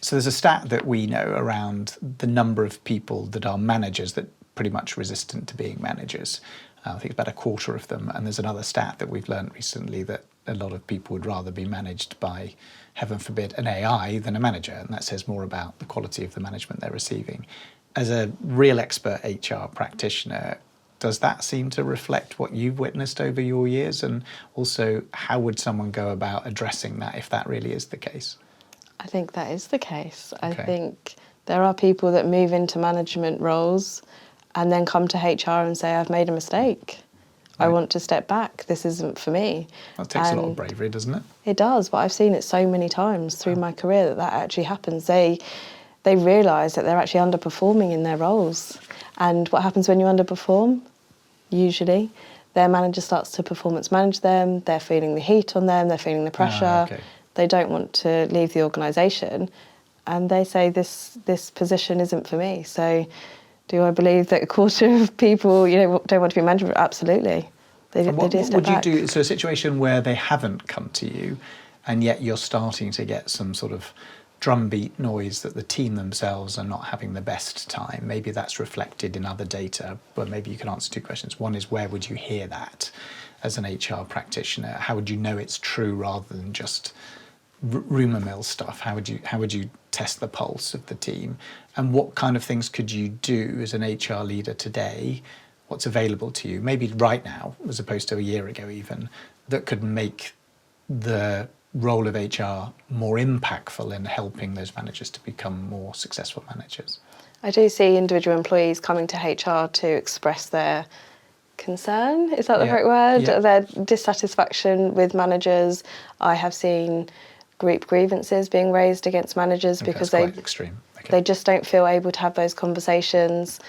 So there's a stat that we know around the number of people that are managers that pretty much resistant to being managers. I think it's about a quarter of them. And there's another stat that we've learned recently that a lot of people would rather be managed by, heaven forbid, an AI than a manager. And that says more about the quality of the management they're receiving. As a real expert HR practitioner, does that seem to reflect what you've witnessed over your years? And also, how would someone go about addressing that if that really is the case? I think that is the case. Okay. I think there are people that move into management roles and then come to HR and say, I've made a mistake. Right. I want to step back. This isn't for me. That takes a lot of bravery, doesn't it? It does, but I've seen it so many times through my career that actually happens. They realise that they're actually underperforming in their roles. And what happens when you underperform? Usually, their manager starts to performance manage them, they're feeling the heat on them, they're feeling the pressure. Okay. They don't want to leave the organisation, and they say this position isn't for me. So, do I believe that a quarter of people, don't want to be managed? Absolutely, they do step back. What would you do? So, a situation where they haven't come to you, and yet you're starting to get some sort of drumbeat noise that the team themselves are not having the best time. Maybe that's reflected in other data, but maybe you can answer two questions. One is, where would you hear that as an HR practitioner? How would you know it's true rather than just rumour mill stuff? How would you test the pulse of the team? And what kind of things could you do as an HR leader today? What's available to you, maybe right now, as opposed to a year ago even, that could make the role of HR more impactful in helping those managers to become more successful managers? I do see individual employees coming to HR to express their concern, is that the right word? Yeah. Their dissatisfaction with managers. I have seen group grievances being raised against managers because they just don't feel able to have those conversations.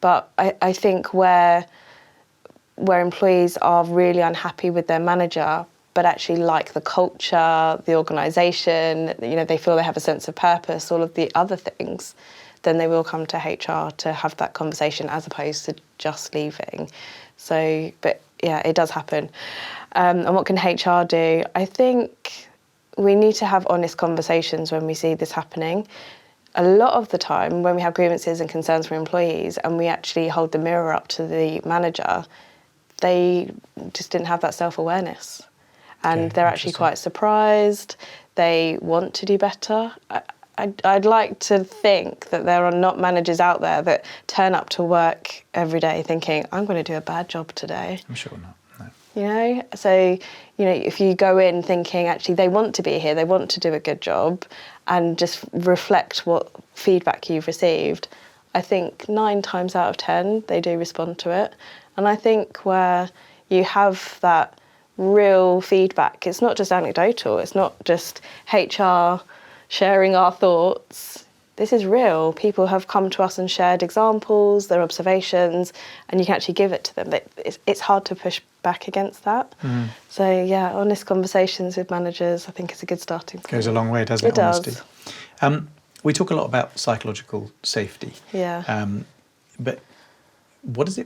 But I think where employees are really unhappy with their manager, but actually like the culture, the organisation, they feel they have a sense of purpose, all of the other things, then they will come to HR to have that conversation as opposed to just leaving. So, but yeah, it does happen. And what can HR do? I think we need to have honest conversations when we see this happening. A lot of the time when we have grievances and concerns from employees and we actually hold the mirror up to the manager, they just didn't have that self-awareness. And they're actually quite surprised. They want to do better. I'd like to think that there are not managers out there that turn up to work every day thinking, I'm going to do a bad job today. I'm sure not, no. So, if you go in thinking actually they want to be here, they want to do a good job and just reflect what feedback you've received, I think 9 times out of 10 they do respond to it. And I think where you have that real feedback, it's not just anecdotal, it's not just HR sharing our thoughts. This is real. People have come to us and shared examples, their observations, and you can actually give it to them. It's hard to push back against that. So yeah, honest conversations with managers I think is a good starting point. Goes a long way, doesn't it? Honesty. Does. We talk a lot about psychological safety. Yeah. But how does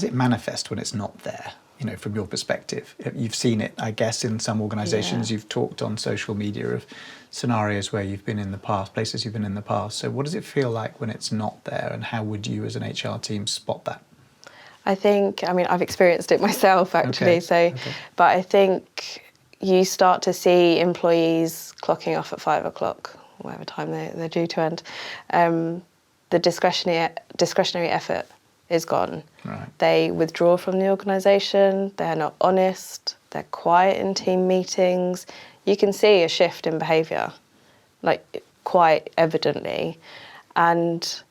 it manifest when it's not there? From your perspective, you've seen it, I guess, in some organisations. Yeah. You've talked on social media of scenarios where you've been in the past, places you've been in the past. So what does it feel like when it's not there, and how would you as an HR team spot that? I've experienced it myself, actually. But I think you start to see employees clocking off at 5 o'clock, whatever time they're due to end. The discretionary effort is gone. Right. They withdraw from the organisation, they're not honest, they're quiet in team meetings. You can see a shift in behaviour, quite evidently. And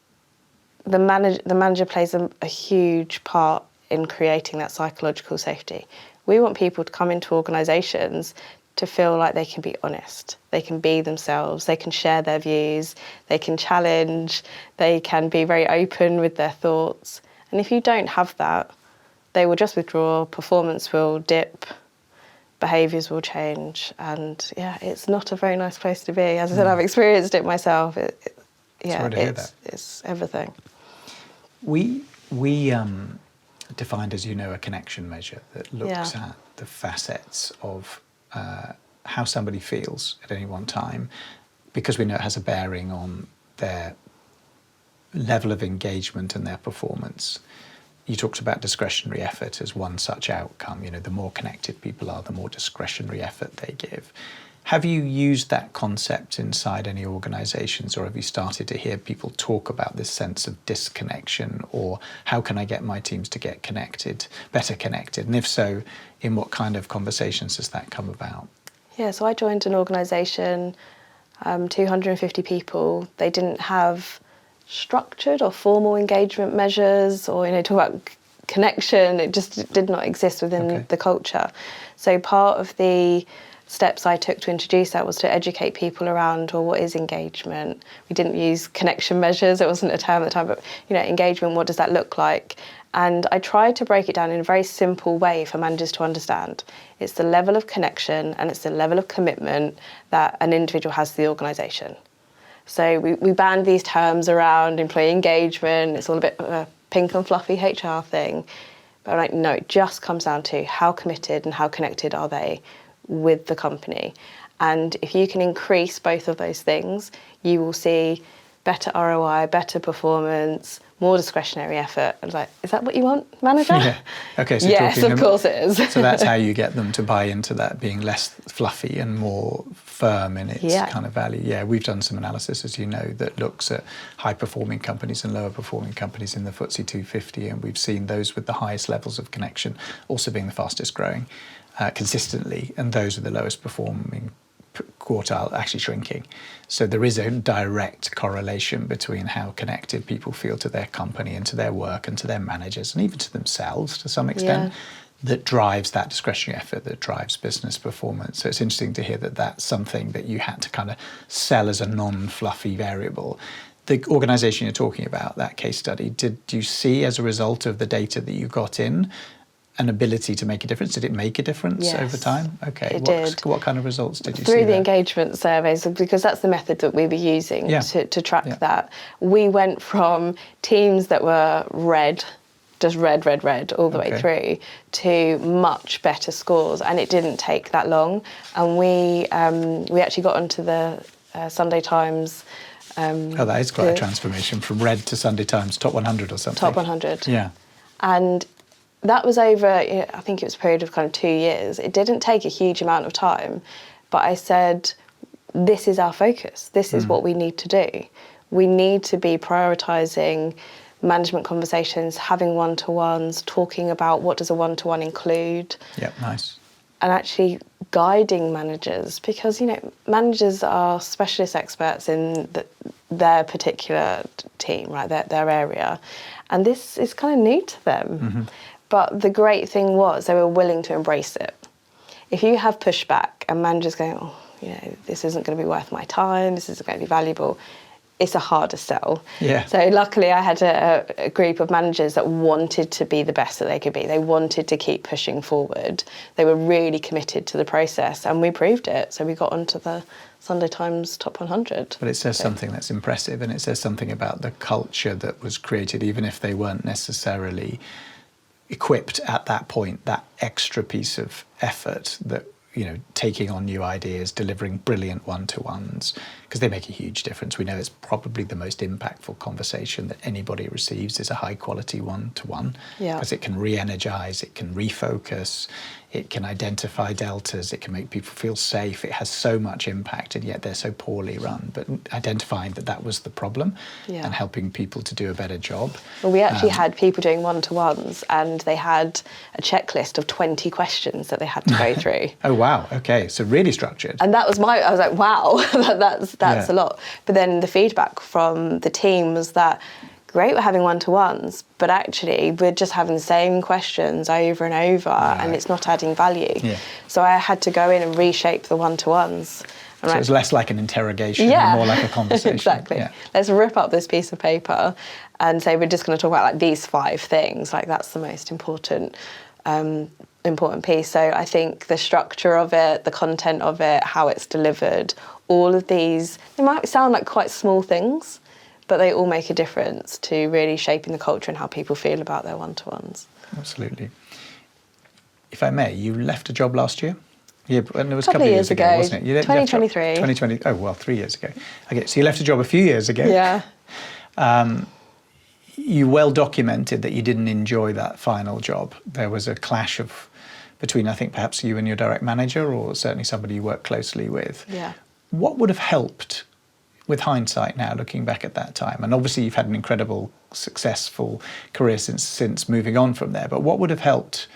the manager plays a huge part in creating that psychological safety. We want people to come into organisations to feel like they can be honest, they can be themselves, they can share their views, they can challenge, they can be very open with their thoughts. And if you don't have that, they will just withdraw, performance will dip, behaviours will change, and yeah, it's not a very nice place to be. As I said, I've experienced it myself. It's everything. We defined, as you know, a connection measure that looks at the facets of how somebody feels at any one time. because we know it has a bearing on their level of engagement and their performance. You talked about discretionary effort as one such outcome. You know, the more connected people are, the more discretionary effort they give. Have you used that concept inside any organisations, or have you started to hear people talk about this sense of disconnection, or how can I get my teams to get connected, better connected? And if so, in what kind of conversations does that come about? Yeah, so I joined an organisation, 250 people. They didn't have structured or formal engagement measures, or, you know, talk about connection. It just did not exist within the culture. So part of the steps I took to introduce that was to educate people around, well, what is engagement? We didn't use connection measures, it wasn't a term at the time, but, you know, engagement, what does that look like? And I tried to break it down in a very simple way for managers to understand. It's the level of connection and it's the level of commitment that an individual has to the organisation. So we banned these terms around employee engagement. It's all a bit of a pink and fluffy HR thing. But I'm like, no, it just comes down to how committed and how connected are they with the company. And if you can increase both of those things, you will see better ROI, better performance, more discretionary effort. I was like, is that what you want, manager? Yeah. Okay, so yes, of course it is. So that's how you get them to buy into that being less fluffy and more firm in its kind of value. Yeah, we've done some analysis, as you know, that looks at high-performing companies and lower-performing companies in the FTSE 250, and we've seen those with the highest levels of connection also being the fastest growing consistently, and those with the lowest performing quartile actually shrinking. So there is a direct correlation between how connected people feel to their company and to their work and to their managers and even to themselves to some extent, that drives that discretionary effort, that drives business performance. So it's interesting to hear that that's something that you had to kind of sell as a non-fluffy variable. The organisation you're talking about, that case study, did you see as a result of the data that you got in an ability to make a difference? Did it make a difference over time? Okay. It did. What kind of results did you see? Through the engagement surveys, because that's the method that we were using to track that. We went from teams that were red, just red, all the way through, to much better scores, and it didn't take that long. And we actually got onto the Sunday Times. That is quite a transformation from red to Sunday Times top 100 or something. Top 100. Yeah. And that was over, I think it was a period of kind of 2 years. It didn't take a huge amount of time, but I said, this is our focus. This is what we need to do. We need to be prioritising management conversations, having one-to-ones, talking about what does a one-to-one include. Yeah, nice. And actually guiding managers, because, you know, managers are specialist experts in their particular team, right, their area. And this is kind of new to them. Mm-hmm. But the great thing was they were willing to embrace it. If you have pushback and managers going, oh, you know, this isn't going to be worth my time, this isn't going to be valuable, it's a harder sell. Yeah. So luckily I had a group of managers that wanted to be the best that they could be. They wanted to keep pushing forward. They were really committed to the process, and we proved it. So we got onto the Sunday Times Top 100. But it says something that's impressive, and it says something about the culture that was created, even if they weren't necessarily equipped at that point, that extra piece of effort, that, you know, taking on new ideas, delivering brilliant one-to-ones, because they make a huge difference. We know it's probably the most impactful conversation that anybody receives is a high-quality one-to-one, because it can re-energize, it can refocus, it can identify deltas, it can make people feel safe. It has so much impact, and yet they're so poorly run. But identifying that was the problem and helping people to do a better job. Well, we actually had people doing one-to-ones, and they had a checklist of 20 questions that they had to go through. Oh, wow. Okay. So really structured. And that was I was like, wow, that's a lot. But then the feedback from the team was that, great, we're having one-to-ones, but actually we're just having the same questions over and over, and it's not adding value. Yeah. So I had to go in and reshape the one-to-ones. So it was less like an interrogation and more like a conversation. Exactly. Yeah. Let's rip up this piece of paper and say we're just going to talk about like these 5 things. Like, that's the most important piece. So I think the structure of it, the content of it, how it's delivered, all of these, they might sound like quite small things, but they all make a difference to really shaping the culture and how people feel about their one-to-ones. Absolutely. If I may, you left a job last year? Yeah, and it was Couple a couple of of years years ago, ago, wasn't it? You left 2023. 2020. Oh, well, 3 years ago. Okay, so you left a job a few years ago. Yeah. You well documented that you didn't enjoy that final job. There was a clash between, I think, perhaps you and your direct manager, or certainly somebody you worked closely with. Yeah. What would have helped, with hindsight now, looking back at that time? And obviously you've had an incredible, successful career since moving on from there, but what would have helped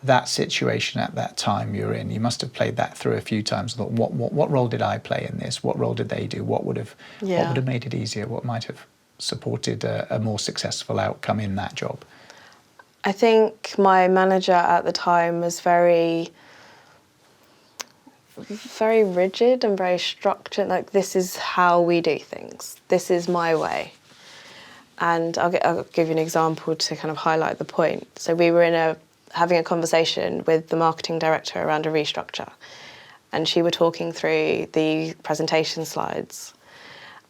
that situation at that time you're in? You must have played that through a few times and thought, what role did I play in this? What role did they do? What would have made it easier? What might have supported a more successful outcome in that job? I think my manager at the time was very rigid and very structured. Like, this is how we do things. This is my way. And I'll give you an example to kind of highlight the point. So we were having a conversation with the marketing director around a restructure, and she were talking through the presentation slides,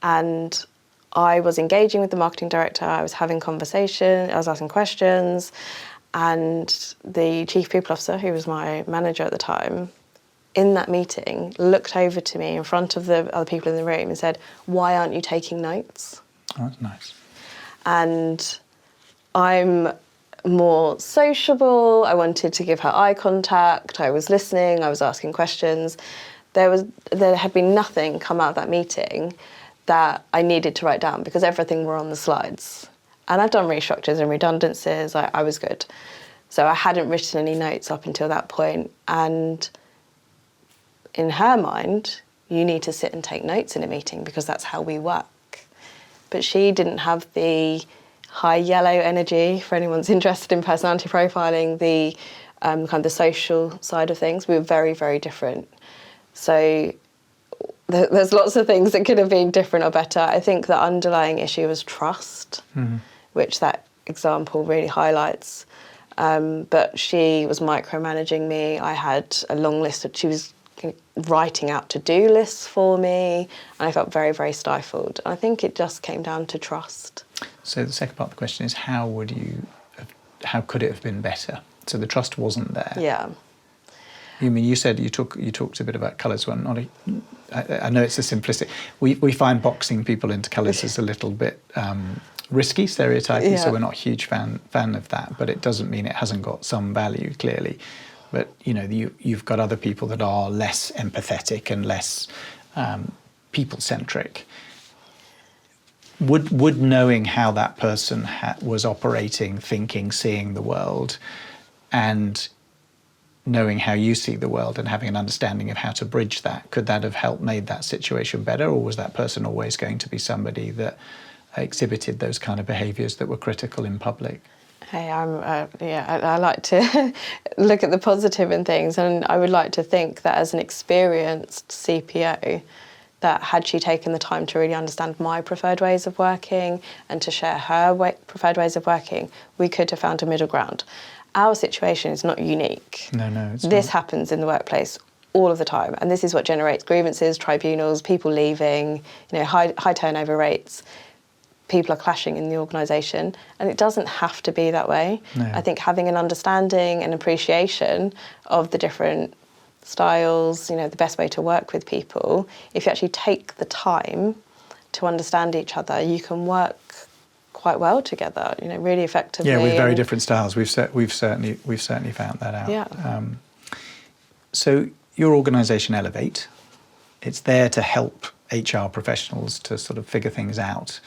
and I was engaging with the marketing director. I was having conversation, I was asking questions, and the chief people officer, who was my manager at the time, in that meeting looked over to me in front of the other people in the room and said, "Why aren't you taking notes?" Oh, that's nice. And I'm more sociable. I wanted to give her eye contact. I was listening. I was asking questions. There had been nothing come out of that meeting that I needed to write down, because everything were on the slides. And I've done restructures and redundancies. I was good. So I hadn't written any notes up until that point. And in her mind, you need to sit and take notes in a meeting because that's how we work. But she didn't have the high yellow energy, for anyone's interested in personality profiling, the kind of the social side of things. We were very, very different. So there's lots of things that could have been different or better. I think the underlying issue was trust, which that example really highlights. But she was micromanaging me. I had a long list she was writing out to-do lists for me, and I felt very, very stifled. I think it just came down to trust. So the second part of the question is, how could it have been better? So the trust wasn't there. Yeah. You mean, you said you talked a bit about colours. Well, I know it's a simplistic. We find boxing people into colours is a little bit risky, stereotyping. So we're not a huge fan of that. But it doesn't mean it hasn't got some value, clearly. But you've got other people that are less empathetic and less people-centric. Would knowing how that person was operating, thinking, seeing the world, and knowing how you see the world and having an understanding of how to bridge that, could that have made that situation better, or was that person always going to be somebody that exhibited those kind of behaviours that were critical in public? Hey, I like to look at the positive in things, and I would like to think that as an experienced CPO, that had she taken the time to really understand my preferred ways of working and to share her preferred ways of working, we could have found a middle ground. Our situation is not unique. No, it's This not. happens in the workplace all of the time, and this is what generates grievances, tribunals, people leaving, high turnover rates. People are clashing in the organisation, and it doesn't have to be that way. No. I think having an understanding and appreciation of the different styles, the best way to work with people, if you actually take the time to understand each other, you can work quite well together, really effectively. Yeah, with very different styles. We've certainly found that out. Yeah. So your organisation Elevate, it's there to help HR professionals to sort of figure things out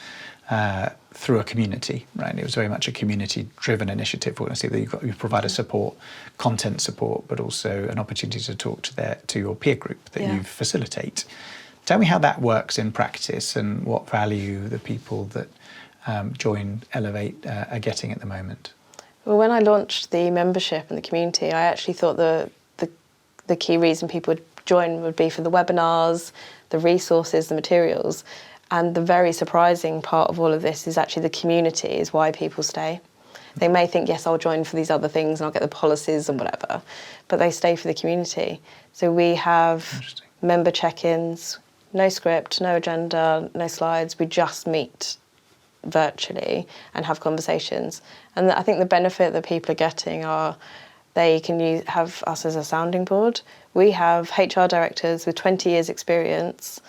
through a community, right? It was very much a community-driven initiative. We're going to see that you provide a support, content support, but also an opportunity to talk to your peer group that you facilitate. Tell me how that works in practice and what value the people that join Elevate are getting at the moment. Well, when I launched the membership and the community, I actually thought the key reason people would join would be for the webinars, the resources, the materials. And the very surprising part of all of this is actually the community is why people stay. They may think, yes, I'll join for these other things and I'll get the policies and whatever, but they stay for the community. So we have member check-ins, no script, no agenda, no slides. We just meet virtually and have conversations. And I think the benefit that people are getting are they can have us as a sounding board. We have HR directors with 20 years experience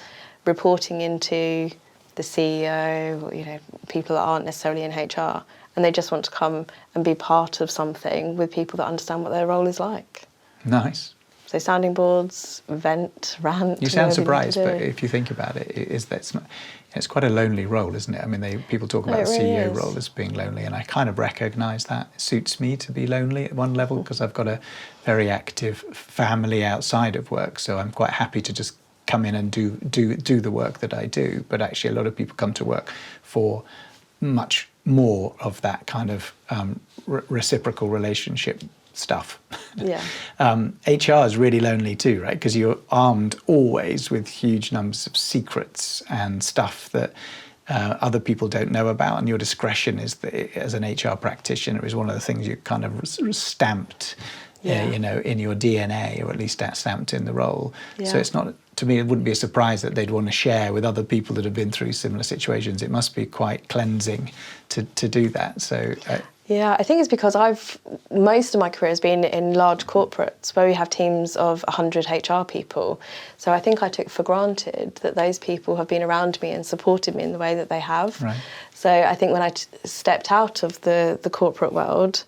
reporting into the CEO, people that aren't necessarily in HR, and they just want to come and be part of something with people that understand what their role is like. Nice. So sounding boards, vent, rant. You sound surprised, but if you think about it, it's quite a lonely role, isn't it? I mean, people talk about the CEO role as being lonely, and I kind of recognise that. It suits me to be lonely at one level because I've got a very active family outside of work, so I'm quite happy to just come in and do the work that I do. But actually, a lot of people come to work for much more of that kind of reciprocal relationship stuff. Yeah. HR is really lonely too, right? Because you're armed always with huge numbers of secrets and stuff that other people don't know about, and your discretion is as an HR practitioner is one of the things you kind of stamped, in your DNA, or at least stamped in the role. Yeah. So it's not, to me, it wouldn't be a surprise that they'd want to share with other people that have been through similar situations. It must be quite cleansing to do that. So. Yeah, I think it's because most of my career has been in large corporates where we have teams of 100 HR people. So I think I took for granted that those people have been around me and supported me in the way that they have. Right. So I think when I stepped out of the corporate world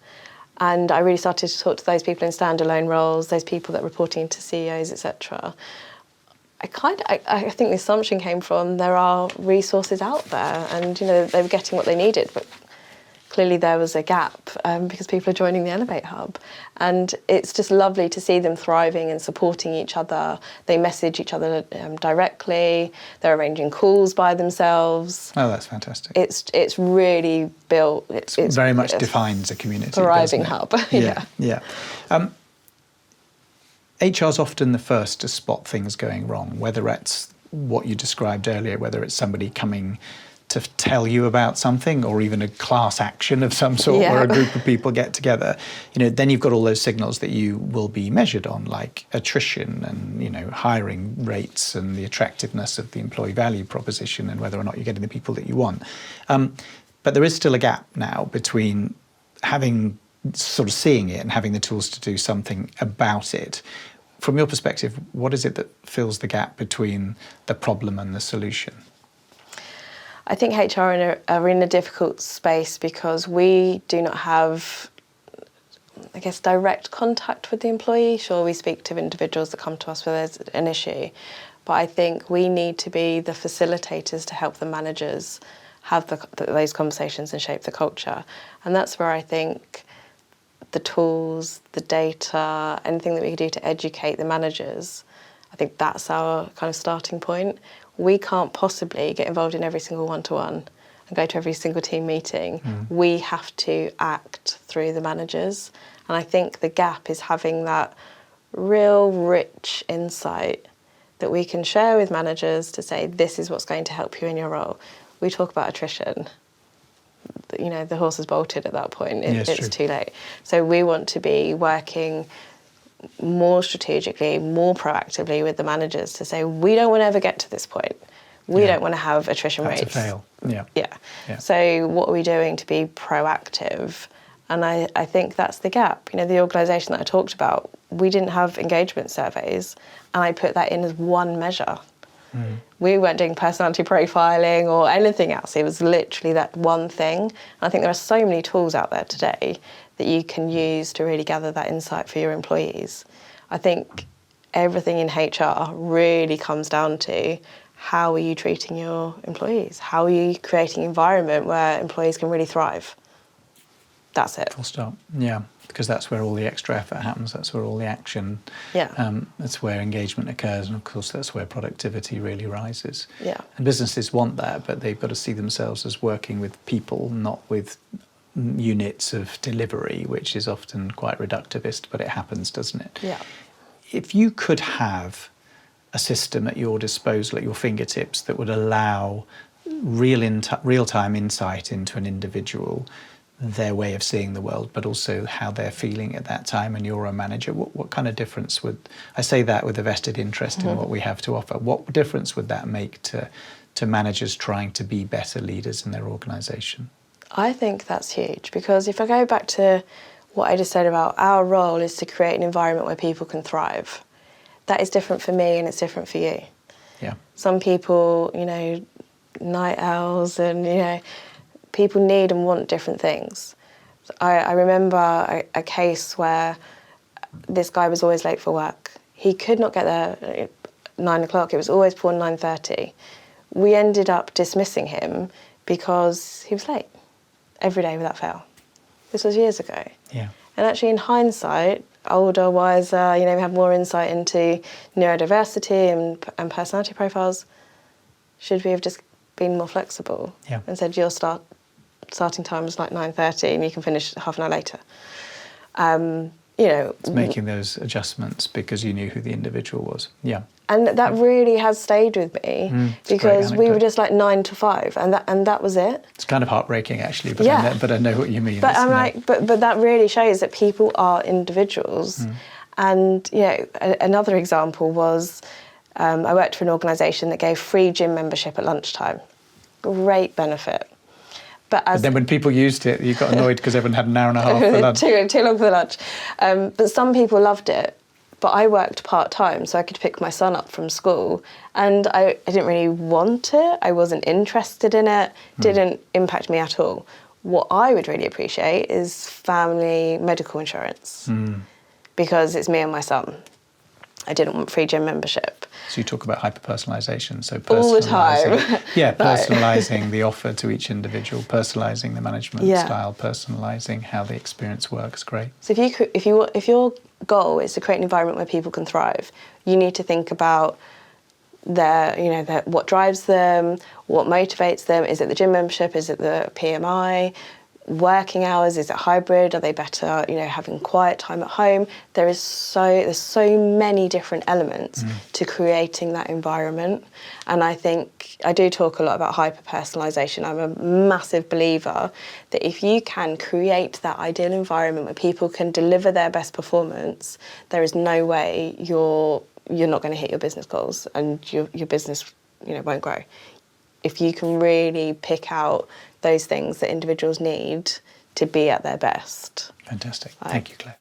and I really started to talk to those people in standalone roles, those people that are reporting into CEOs, etc., I think the assumption came from there are resources out there and, they were getting what they needed, but clearly there was a gap because people are joining the Elevate Hub, and it's just lovely to see them thriving and supporting each other. They message each other directly. They're arranging calls by themselves. Oh, that's fantastic. It's really built. It's very much defines a community. Thriving hub. Yeah. HR is often the first to spot things going wrong, whether it's what you described earlier, whether it's somebody coming to tell you about something, or even a class action of some sort where a group of people get together, then you've got all those signals that you will be measured on, like attrition and, hiring rates and the attractiveness of the employee value proposition and whether or not you're getting the people that you want. But there is still a gap now between seeing it and having the tools to do something about it. From your perspective, what is it that fills the gap between the problem and the solution? I think HR are in a difficult space because we do not have, direct contact with the employee. Sure, we speak to individuals that come to us where there's an issue, but I think we need to be the facilitators to help the managers have those conversations and shape the culture. And that's where I think the tools, the data, anything that we can do to educate the managers, I think that's our kind of starting point. We can't possibly get involved in every single one-to-one and go to every single team meeting. We have to act through the managers. And I think the gap is having that real rich insight that we can share with managers to say, this is what's going to help you in your role. We talk about attrition. The horse has bolted at that point. It's too late. So we want to be working more strategically, more proactively with the managers to say, we don't want to ever get to this point. We don't want to have attrition rates. That's a fail. Yeah. So what are we doing to be proactive? And I think that's the gap. The organisation that I talked about, we didn't have engagement surveys, and I put that in as one measure. We weren't doing personality profiling or anything else. It was literally that one thing. And I think there are so many tools out there today that you can use to really gather that insight for your employees. I think everything in HR really comes down to how are you treating your employees? How are you creating an environment where employees can really thrive? That's it. Full stop. Yeah, because that's where all the extra effort happens. That's where all the action. Yeah. That's where engagement occurs, and of course that's where productivity really rises. Yeah. And businesses want that, but they've got to see themselves as working with people, not with units of delivery, which is often quite reductivist, but it happens, doesn't it? Yeah. If you could have a system at your disposal, at your fingertips, that would allow real-time insight into an individual, their way of seeing the world, but also how they're feeling at that time, and you're a manager, what kind of difference would, I say that with a vested interest in what we have to offer, what difference would that make to managers trying to be better leaders in their organisation? I think that's huge, because if I go back to what I just said about our role is to create an environment where people can thrive. that is different for me and it's different for you. Yeah. Some people, you know, night owls and, you know, people need and want different things. I remember a case where this guy was always late for work. He could not get there at 9 o'clock. It was always before 9:30. We ended up dismissing him because he was late every day without fail. This was years ago. Yeah. And actually, in hindsight, older, wiser, you know, we have more insight into neurodiversity and personality profiles. Should we have just been more flexible and said your starting time is like 9:30 and you can finish half an hour later? You know, it's making those adjustments because you knew who the individual was. Yeah. And that really has stayed with me because we were just like 9 to 5 and that was it. It's kind of heartbreaking actually, but I know what you mean. But I'm like, but that really shows that people are individuals. And, you know, another example was I worked for an organisation that gave free gym membership at lunchtime. Great benefit. But then when people used it, you got annoyed because everyone had an hour and a half for lunch. too long for the lunch. But some people loved it. But I worked part-time, so I could pick my son up from school. And I didn't really want it. I wasn't interested in it. Didn't impact me at all. What I would really appreciate is family medical insurance. Because it's me and my son. I didn't want free gym membership. So you talk about hyper-personalisation, so all the time. Personalising the offer to each individual, personalising the management style, personalising how the experience works. Great. So if your goal is to create an environment where people can thrive, you need to think about what drives them, what motivates them. Is it the gym membership? Is it the PMI? Working hours, is it hybrid? Are they better, you know, having quiet time at home? There's so many different elements to creating that environment. And I think I do talk a lot about hyper-personalisation. I'm a massive believer that if you can create that ideal environment where people can deliver their best performance, there is no way you're not going to hit your business goals and your business, you know, won't grow. If you can really pick out those things that individuals need to be at their best. Fantastic. Thank you, Claire.